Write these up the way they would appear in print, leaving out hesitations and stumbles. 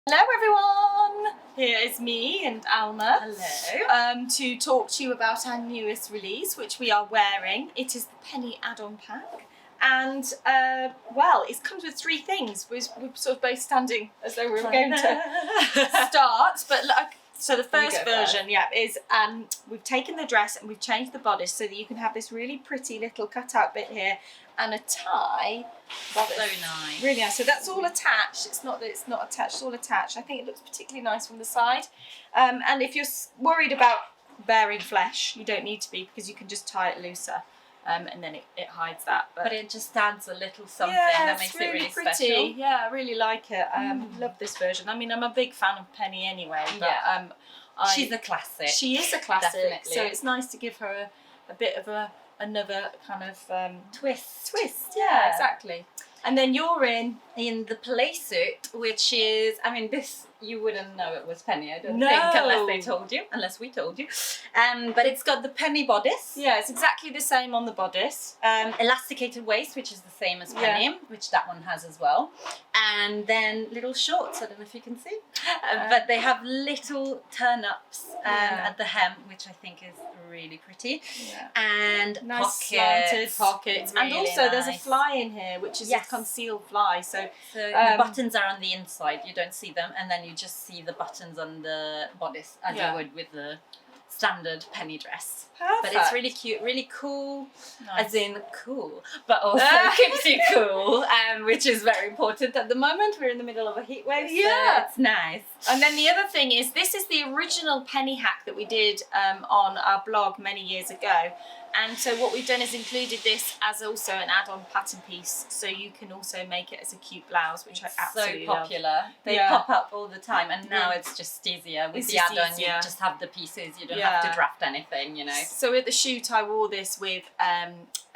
Hello everyone! Here is me and Alma. Hello. To talk to you about our newest release, which we are wearing. It is the Penny add-on pack. And, well, it comes with three things. We're sort of both standing as though we were going to start. But so the first version, is we've taken the dress and we've changed the bodice so that you can have this really pretty little cutout bit here and a tie. So nice. Really nice. So that's all attached. It's not that it's not attached, it's all attached. I think it looks particularly nice from the side. And if you're worried about bearing flesh, you don't need to be because you can just tie it looser. And then it hides that. But it just adds a little something that makes it really pretty. special. Yeah, I really like it. Love this version. I mean, I'm a big fan of Penny anyway. But, she's a classic. She is a classic. Definitely. So it's nice to give her a bit of another kind of twist. Yeah, exactly. And then you're in the play suit, which is, I mean, this, you wouldn't know it was Penny, I don't No. think, unless we told you. But it's got the Penny bodice. Yeah, it's exactly the same on the bodice. Elasticated waist, which is the same as Penny, which that one has as well. And then little shorts, I don't know if you can see. But they have little turn-ups at the hem, which I think is really pretty. Yeah. And Nice slanted pockets. Really and also there's a nice. fly in here, which is a concealed fly. So the buttons are on the inside, you don't see them, and then you just see the buttons on the bodice, as you would with the standard Penny dress. Perfect. But it's really cute, really cool, Nice. as in cool, but also keeps you cool, which is very important at the moment. We're in the middle of a heat wave, so it's nice. And then the other thing is, this is the original Penny hack that we did on our blog many years ago. And so what we've done is included this as also an add-on pattern piece, so you can also make it as a cute blouse, which I absolutely so popular. They pop up all the time, and now it's just easier with the add-on. You just have the pieces. You don't have to draft anything, you know. So at the shoot, I wore this with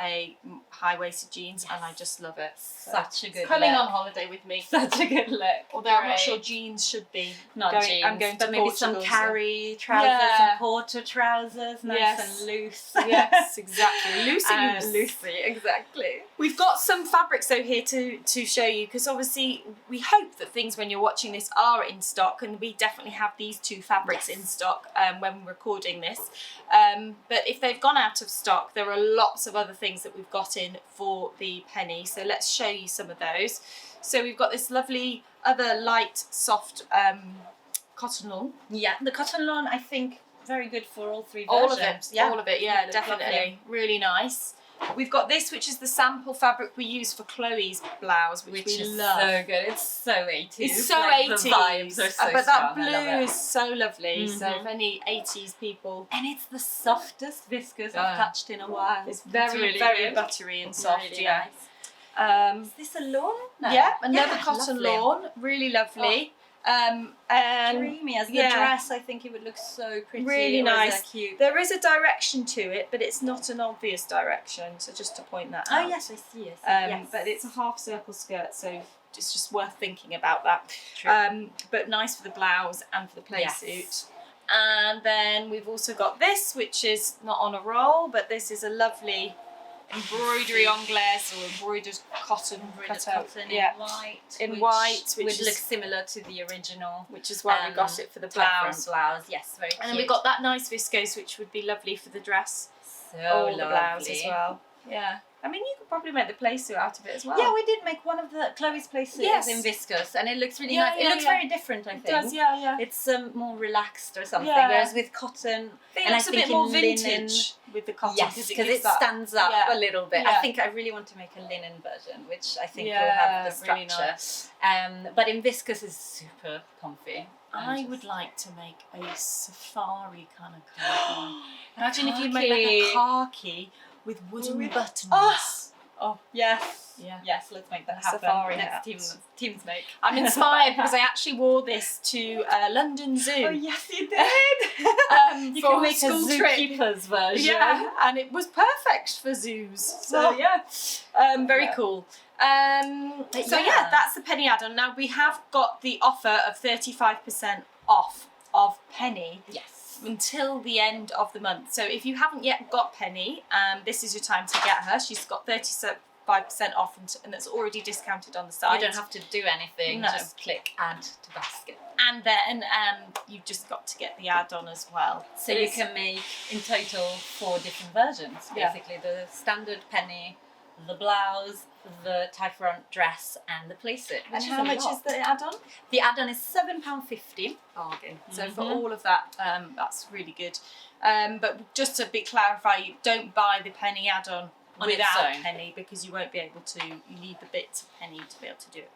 a high-waisted jeans, and I just love it. So such a good coming look. on holiday with me. Such a good look. Although I'm not sure jeans should be. Not jeans, I'm going to but maybe Portugal, some so- carry trousers, some porter trousers, nice and loose. Yes, exactly. Loosey, exactly. We've got some fabrics though here to show you, because obviously we hope that things when you're watching this are in stock, and we definitely have these two fabrics in stock when we're recording this. But if they've gone out of stock, there are lots of other things that we've got in for the Penny. So let's show you some of those. So we've got this lovely other light, soft cotton lawn. Yeah, the cotton lawn, I think, very good for all three versions. All of it, yeah, Looks definitely. lovely. Really nice. We've got this, which is the sample fabric we use for Chloe's blouse, which we is love. so good. It's so 80s. It's so like 80s. The vibes are so but that strong. I love blue it. is so lovely. So if any 80s people... And it's the softest viscose I've touched in a while. It's very, really very good. buttery and soft, Really yeah. nice. Is this a lawn? No. Yeah, another cotton lovely. lawn. Really lovely. And Creamy as the dress. I think it would look so pretty. Really nice. Cute. There is a direction to it, but it's not an obvious direction. So just to point that out. Oh yes, I see. Yes. But it's a half circle skirt, so it's just worth thinking about that. True. But nice for the blouse and for the play suit. And then we've also got this, which is not on a roll, but this is a lovely embroidery anglaise or embroidered cotton cutout. In white, which would look similar to the original, which is why we got it for the blouse. Yes, very cute. And then we've got that nice viscose, which would be lovely for the dress or the blouse as well. Yeah. I mean, you could probably make the play suit out of it as well. Yeah, we did make one of the Chloe's play suits in viscose, and it looks really nice. It looks very different, I think. It does, yeah. It's more relaxed or something, Yeah. whereas with cotton, It looks a bit more vintage with the cotton. Yes, because it stands up a little bit. Yeah. I think I really want to make a linen version, which I think will have the structure. Really nice. But in viscose is super comfy. I would like to make a safari kind of colour. Imagine if you made like a khaki with wooden buttons. Oh, yes. Yeah. Yes, let's make that happen. Safari Next hats. team's make. I'm inspired because I actually wore this to London Zoo. Oh, yes, you did. You for can make a school trip. zookeeper's version. Yeah, and it was perfect for zoos. So very cool. That's the Penny add-on. Now we have got the offer of 35% off of Penny. Yes. Until the end of the month. So if you haven't yet got Penny, this is your time to get her. She's got 35% 5% off and that's already discounted on the site. You don't have to do anything, No. just click add to basket. And then you've just got to get the add-on as well. So you can make in total 4 different versions. Yeah. Basically the standard penny, the blouse, the tie front dress and the playset. And how much is the add-on? The add-on is £7.50. Bargain. So Mhm. for all of that, that's really good. But just to be clarify, you don't buy the penny add-on On its without own. penny because you won't be able to. You need the bits of penny to be able to do it.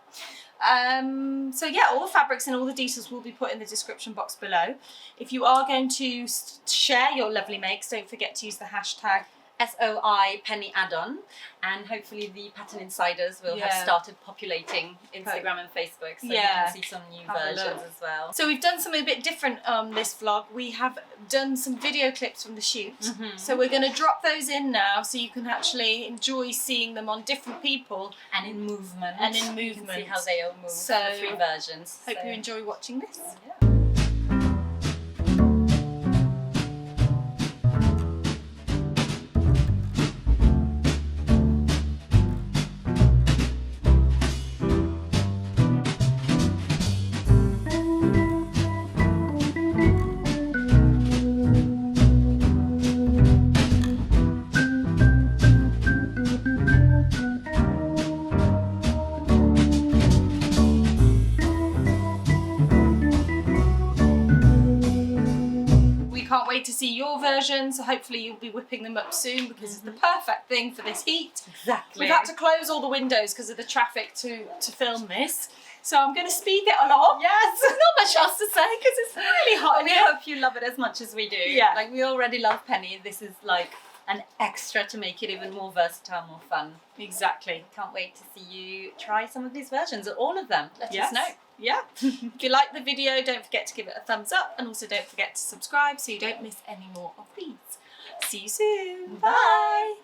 So yeah, all the fabrics and all the details will be put in the description box below. If you are going to share your lovely makes, don't forget to use the hashtag. SOI penny add-on, and hopefully the pattern insiders will have Yeah. started populating Instagram and Facebook, so you Yeah. can see some new Have a versions look. as well. So we've done something a bit different on this vlog. We have done some video clips from the shoot. Mhm. So we're going to drop those in now so you can actually enjoy seeing them on different people. And in movement. And in You can see movement. how they all move, So, the 3 versions. Hope So, you enjoy watching this. yeah. We can't wait to see your version, so hopefully you'll be whipping them up soon because it's the perfect thing for this heat. Exactly. We've had to close all the windows because of the traffic to film this. So I'm going to speed it along. Yes. There's not much else to say because it's really hot in We here. hope you love it as much as we do. Yeah. Like, we already love Penny. This is like an extra to make it even more versatile, more fun. Exactly. Can't wait to see you try some of these versions, or all of them. Let Yes. us know. Yeah. If you like the video, don't forget to give it a thumbs up and also don't forget to subscribe so you don't miss any more of these. See you soon. Bye.